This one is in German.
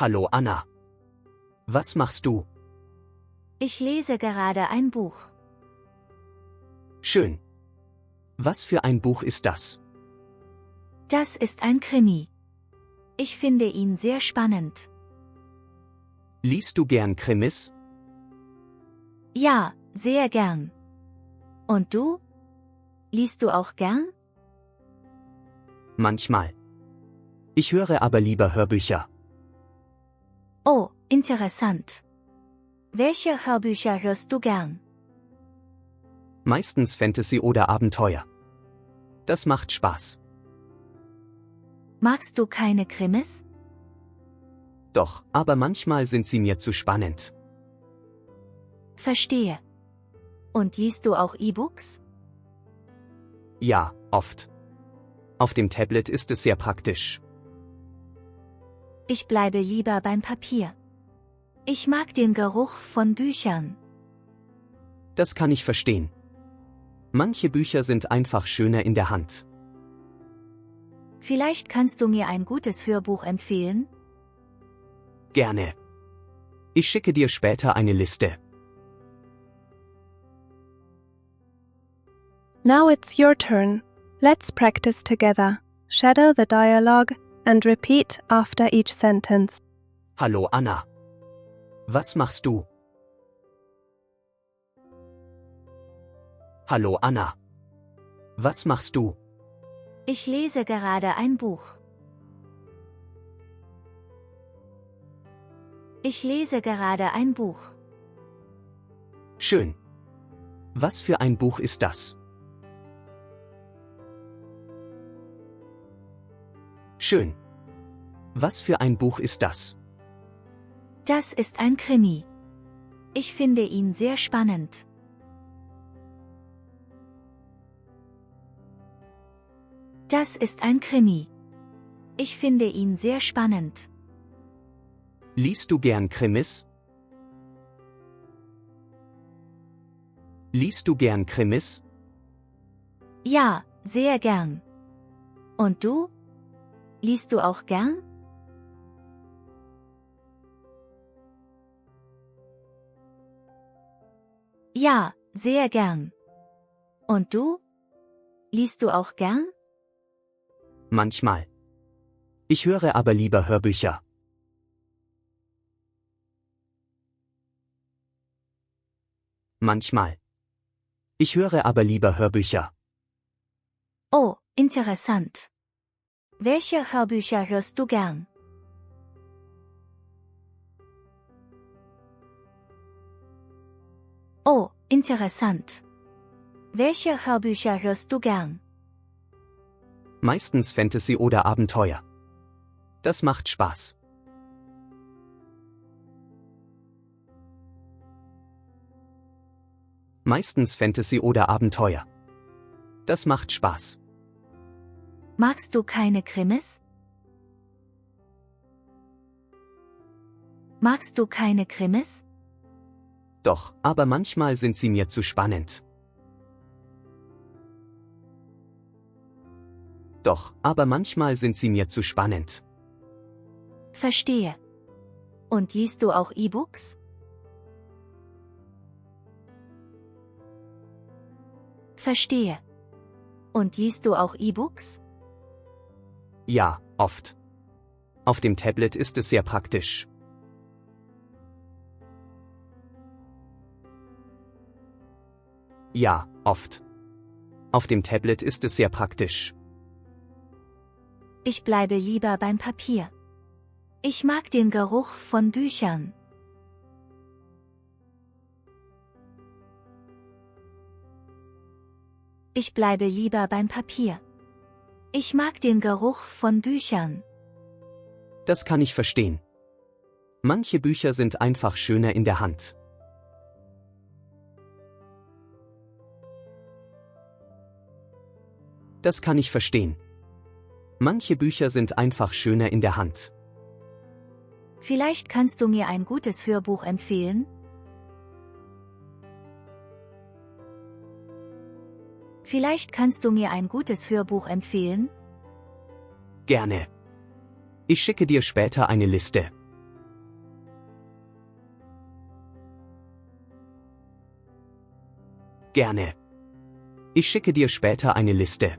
Hallo Anna. Was machst du? Ich lese gerade ein Buch. Schön. Was für ein Buch ist das? Das ist ein Krimi. Ich finde ihn sehr spannend. Liest du gern Krimis? Ja, sehr gern. Und du? Liest du auch gern? Manchmal. Ich höre aber lieber Hörbücher. Oh, interessant. Welche Hörbücher hörst du gern? Meistens Fantasy oder Abenteuer. Das macht Spaß. Magst du keine Krimis? Doch, aber manchmal sind sie mir zu spannend. Verstehe. Und liest du auch E-Books? Ja, oft. Auf dem Tablet ist es sehr praktisch. Ich bleibe lieber beim Papier. Ich mag den Geruch von Büchern. Das kann ich verstehen. Manche Bücher sind einfach schöner in der Hand. Vielleicht kannst du mir ein gutes Hörbuch empfehlen? Gerne. Ich schicke dir später eine Liste. Now it's your turn. Let's practice together. Shadow the dialogue and repeat after each sentence. Hallo Anna. Was machst du? Hallo Anna. Was machst du? Ich lese gerade ein Buch. Ich lese gerade ein Buch. Schön. Was für ein Buch ist das? Schön. Was für ein Buch ist das? Das ist ein Krimi. Ich finde ihn sehr spannend. Das ist ein Krimi. Ich finde ihn sehr spannend. Liest du gern Krimis? Liest du gern Krimis? Ja, sehr gern. Und du? Liest du auch gern? Ja, sehr gern. Und du? Liest du auch gern? Manchmal. Ich höre aber lieber Hörbücher. Manchmal. Ich höre aber lieber Hörbücher. Oh, interessant. Welche Hörbücher hörst du gern? Oh, interessant. Welche Hörbücher hörst du gern? Meistens Fantasy oder Abenteuer. Das macht Spaß. Meistens Fantasy oder Abenteuer. Das macht Spaß. Magst du keine Krimis? Magst du keine Krimis? Doch, aber manchmal sind sie mir zu spannend. Doch, aber manchmal sind sie mir zu spannend. Verstehe. Und liest du auch E-Books? Verstehe. Und liest du auch E-Books? Ja, oft. Auf dem Tablet ist es sehr praktisch. Ja, oft. Auf dem Tablet ist es sehr praktisch. Ich bleibe lieber beim Papier. Ich mag den Geruch von Büchern. Ich bleibe lieber beim Papier. Ich mag den Geruch von Büchern. Das kann ich verstehen. Manche Bücher sind einfach schöner in der Hand. Das kann ich verstehen. Manche Bücher sind einfach schöner in der Hand. Vielleicht kannst du mir ein gutes Hörbuch empfehlen? Vielleicht kannst du mir ein gutes Hörbuch empfehlen? Gerne. Ich schicke dir später eine Liste. Gerne. Ich schicke dir später eine Liste.